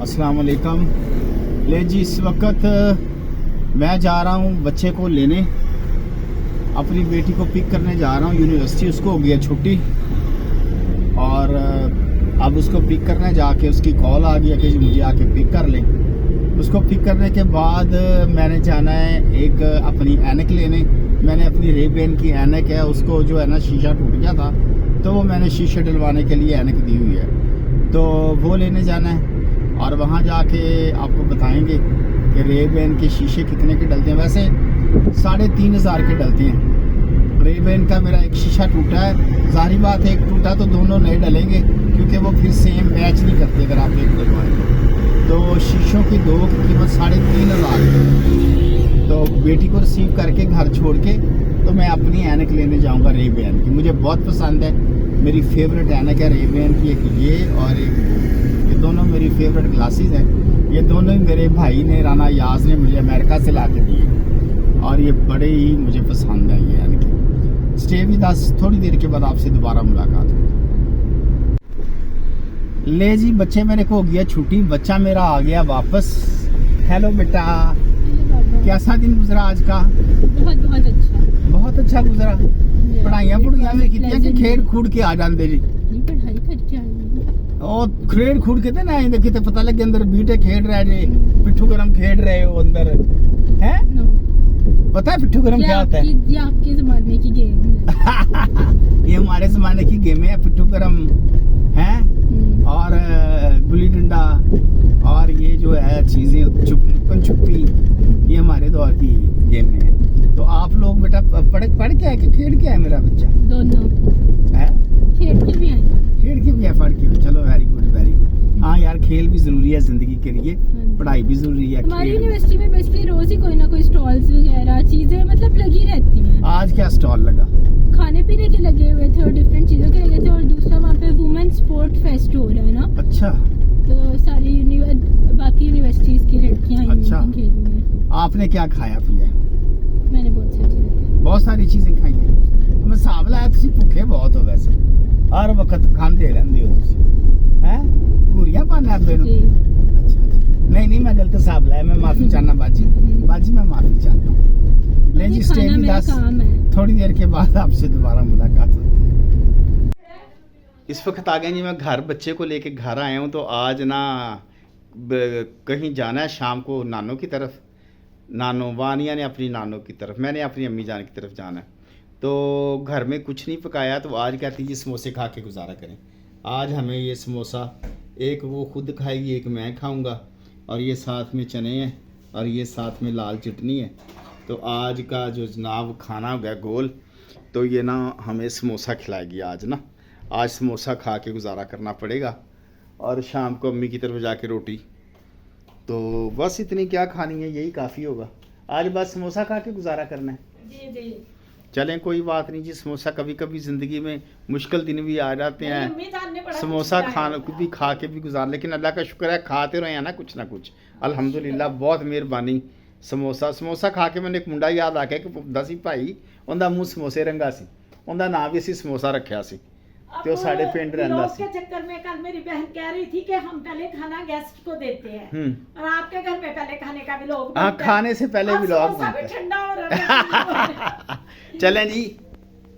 अस्सलाम वालेकुम। ले जी, इस वक्त मैं जा रहा हूँ बच्चे को लेने, अपनी बेटी को पिक करने जा रहा हूँ यूनिवर्सिटी। उसको हो गया छुट्टी और अब उसको पिक करने जाके उसकी कॉल आ गया कि मुझे आके पिक कर लें। उसको पिक करने के बाद मैंने जाना है एक अपनी ऐनक लेने। मैंने अपनी रेबेन की ऐनक है, उसको जो है ना शीशा टूट गया था, तो वो मैंने शीशे डलवाने के लिए ऐनक दी हुई है, तो वो लेने जाना है। और वहाँ जाके आपको बताएंगे कि रेबेन के शीशे कितने के डलते हैं। वैसे 3,500 के डलते हैं। रेबेन का मेरा एक शीशा टूटा है, जाहिर बात है एक टूटा तो दोनों नए डलेंगे, क्योंकि वो फिर सेम मैच नहीं करते अगर आप एक डलवाएंगे। तो शीशों की दो की कीमत 3,500। तो बेटी को रिसीव करके घर छोड़ के तो मैं अपनी ऐनक लेने जाऊंगा रेबेन की। मुझे बहुत पसंद है, मेरी फेवरेट ऐनक है रेबेन की, एक ये और एक वो। ये दोनों मेरी फेवरेट ग्लासेस हैं। ये दोनों ही मेरे भाई ने, राना याज ने मुझे अमेरिका से ला के दिए और ये बड़े ही मुझे पसंद है ये ऐनक। स्टे विद अस, थोड़ी देर के बाद आपसे दोबारा मुलाकात होगी। ले जी, बच्चे मेरे को हो गया छुट्टी, बच्चा मेरा आ गया वापस। हेलो बेटा, कैसा दिन गुजरा आज का? बहुत अच्छा, बहुत अच्छा गुजरा। पढ़ाइयां में कितनी कि खेड़ खूड़ के आ जाते जी। पढ़ाई करके आई और खेड़ खूड़ के ना आए किते पता लगे अंदर बीटे खेड़ रहे जे, पिट्ठू गरम खेड़ रहे हो अंदर है। पता है पिट्ठू गरम क्या होता है? ये आपके जमाने की गेम है। ये हमारे जमाने की गेम है, पिट्ठू गरम है और गुल्ली डंडा और ये जो है चीजें छुपन छुपी, ये हमारे दौर की गेम है। तो आप लोग बेटा पढ़ के आए कि खेड़ के आए? मेरा बच्चा दोनों है, खेल के भी आए, खेड़ के भी है, पढ़ के। चलो वेरी गुड वेरी गुड। हाँ यार, खेल भी जरूरी है जिंदगी के लिए, पढ़ाई भी जरूरी है। हमारी यूनिवर्सिटी में बेसिकली रोज ही कोई ना कोई स्टॉल्स वगैरह चीजें मतलब लगी रहती हैं। आज क्या स्टॉल लगा? खाने पीने के लगे हुए थे और डिफरेंट चीजों के लगे थे। और दूसरा वहाँ पे वुमेन स्पोर्ट फेस्ट हो रहा है ना। अच्छा, तो सारी बाकी यूनिवर्सिटीज की लड़कियां आई अच्छा। हैं खेलने। आपने क्या खाया पिया? मैंने बहुत सारी चीजें खाई हैं। मैं हिसाब लाया तुसी भुखे बहुत हो, वैसे हर वक्त खाते रहंदे हो तुसी हैं, पूरियां पाने आंदे नो। अच्छा नहीं मैं गलत हिसाब लाया, मैं माफी चाहना बाजी मैं माफी चाहता हूँ। ले जी, स्टे विद अस, थोड़ी देर के बाद आपसे दोबारा मुलाकात होगी। इस वक्त आ गए जी, मैं घर बच्चे को लेके घर आया हूँ। तो आज ना कहीं जाना है शाम को नानों की तरफ। नानो वानिया ने अपनी नानों की तरफ, मैंने अपनी अम्मी जान की तरफ जाना है। तो घर में कुछ नहीं पकाया, तो आज कहती जी समोसे खा के गुजारा करें। आज हमें ये समोसा, एक वो खुद खाएगी, एक मैं खाऊंगा, और ये साथ में चने हैं और ये साथ में लाल चटनी है। तो आज का जो जनाब खाना हो गया गोल, तो ये ना हमें समोसा खिलाएगी आज ना। आज समोसा खा के गुजारा करना पड़ेगा और शाम को अम्मी की तरफ जाके रोटी। तो बस इतनी क्या खानी है, यही काफ़ी होगा। आज बस समोसा खा के गुजारा करना है। जी। चलें, कोई बात नहीं जी। समोसा कभी कभी ज़िंदगी में मुश्किल दिन भी आ जाते हैं, समोसा खाना भी खा के भी गुजार, लेकिन अल्लाह का शुक्र है खाते रहे हैं ना कुछ ना कुछ, अल्हम्दुलिल्लाह, बहुत मेहरबानी। समोसा खा के मैंने एक मुंडा याद आ गया कि पुछदा सी भाई, उनका मूँह समोसे रंगा सी, उनका नाम भी असी समोसा रखा सी, तो साढ़े पिंड रहंदा सी। के चक्कर में कल मेरी बहन कह रही थी कि हम पहले खाना गेस्ट को देते हैं और आपके घर में पहले खाने का व्लॉग, हाँ, खाने से पहले व्लॉग बनता है। ठंडा हो रहा है। चलें जी,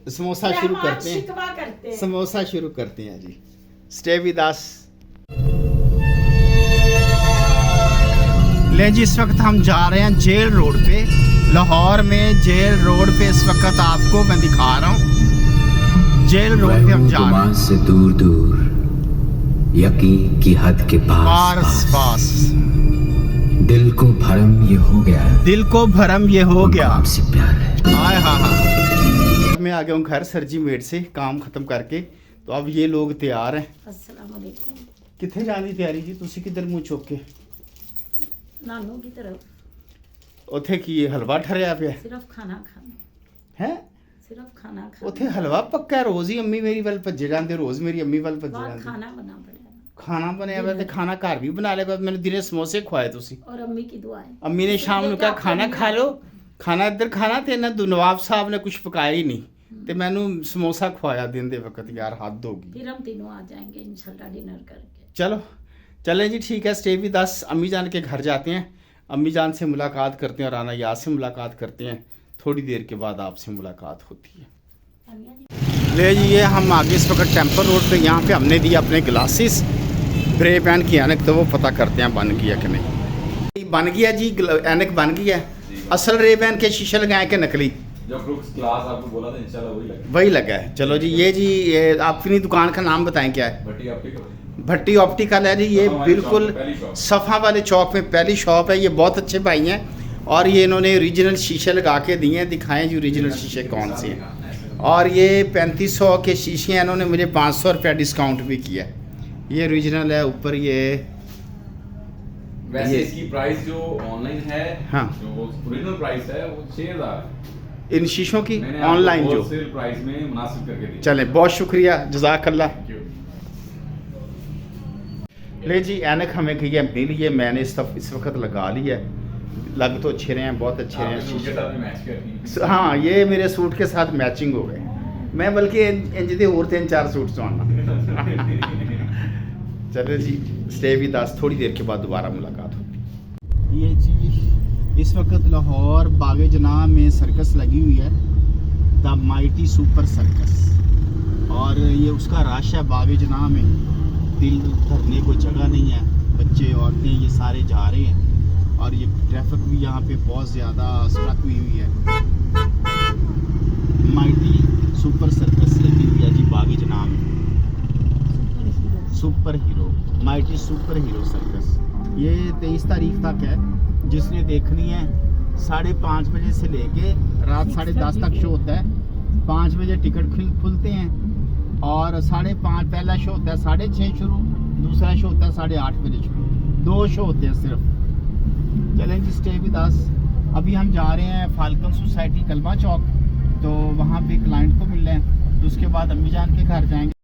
समोसा शुरू करते हैं। शिकवा करते हैं, समोसा शुरू करते हैं जी। Stay with us. ले जी, इस वक्त हम जा रहे हैं जेल रोड पे, लाहौर में जेल रोड पे इस वक्त आपको मैं दिखा रहा हूँ। जेल रोड पे हम जा रहे हैं, से दूर दूर यकीन की हद के पास। दिल को भरम ये हो गया, दिल को भरम ये हो गया, आपसे प्यार है। हाँ। मैं आ गया हूँ घर सरजी मेड से काम खत्म करके। तो अब ये लोग तैयार हैं। अस्सलाम वालेकुम। कितने जाने की तैयारी जी? तुसी किधर मुँह चुक के? नानू की तरफ। उथे की हलवा ठरिया पिया सिर्फ खाना है? सिर्फ खाना खाना। उथे हलवा पक्का रोज ही अम्मी मेरी वाल भज्जे जाते, रोज मेरी अम्मी वाल भज्जे जाते। खाना बना पड़ेगा, खाना बनया हुआ, खाना घर भी बना लिया। मैंने दिने समोसे खुआए तुसी, और अम्मी की दुआएं। अम्मी ने शाम को कहा खाना खा लो, खाना इधर खाना, ते ना नवाब साहब ने कुछ पकाया ही नहीं, ते मैनू समोसा खुआया दिन दे वक्त। यार हद होगी। फिर हम तीनों आ जाएंगे इंशाल्लाह डिनर करके। चलो चलें जी ठीक है, स्टे विद अस। अम्मी जान के घर जाते हैं, अम्मी जान से मुलाकात करते हैं और आना याद से मुलाकात करते हैं। थोड़ी देर के बाद आपसे मुलाकात होती है। ले जी ये हम आगे इस वक्त टेम्पल रोड पे, यहाँ पे हमने दिया अपने ग्लासेस ब्रे पैन की ऐनक, तो वो पता करते हैं बन गया कि नहीं। बन गया जी, ऐनक बन गया। असल रे बैन के शीशे लगाए के नकली? जो क्लास आपको बोला था इंशाल्लाह वही लगा है। चलो जी ये जी ये अपनी दुकान का नाम बताएं क्या है? भट्टी ऑप्टिकल है जी। ये बिल्कुल सफ़ा वाले चौक में पहली शॉप है। ये बहुत अच्छे भाई हैं और ये इन्होंने ओरिजिनल शीशे लगा के दिए हैं। दिखाएं जी ओरिजिनल शीशे कौन से हैं। और ये 3500 के शीशे हैं, इन्होंने मुझे 500 रुपया डिस्काउंट भी किया। ये ओरिजिनल है। ऊपर ये वैसे इसकी प्राइस जो ऑनलाइन है, हाँ, जो ओरिजिनल प्राइस है वो 6000 इन शीशों की ऑनलाइन जो होलसेल प्राइस में मुनासिब करके दी। चले बहुत शुक्रिया, जज़ाकल्लाह। ले जी ऐनक हमें कही है मिल लिए, मैंने इस वक्त लगा ली है। लग तो अच्छे रहे हैं, बहुत अच्छे रहे हैं शीशे। हाँ ये मेरे सूट के साथ मैचिंग हो गए। मैं बल्कि इंज दे और 3-4 सूट चुनना। चलो जी स्टे विद अस, थोड़ी देर के बाद दोबारा मुलाकात होगी। ये जी इस वक्त लाहौर बागे जनाब में सर्कस लगी हुई है, द माइटी सुपर सर्कस। और ये उसका रश है बागे जनाब में, दिल धरने को जगह नहीं है। बच्चे औरतें ये सारे जा रहे हैं और ये ट्रैफिक भी यहाँ पे बहुत ज़्यादा स्ट्रक हुई है। माइटी सुपर सर्कस लगी हुई है जी बागे जनाब में। Super hero, mighty super hero circus. ये 23 तारीख तक है। जिसने देखनी है 5:30 बजे से लेके रात 10:30 तक शो होता है। 5 बजे टिकट खुलते हैं और 5:30 पहला शो होता है 6:30 शुरू, दूसरा शो होता है 8:30 बजे शुरू। 2 शो होते हैं सिर्फ। चलें जी स्टे विद अस। अभी हम जा रहे हैं फाल्कन सोसाइटी कलमा चौक, तो वहाँ पे क्लाइंट को मिल रहे हैं, तो उसके बाद अम्मी जान के घर जाएंगे।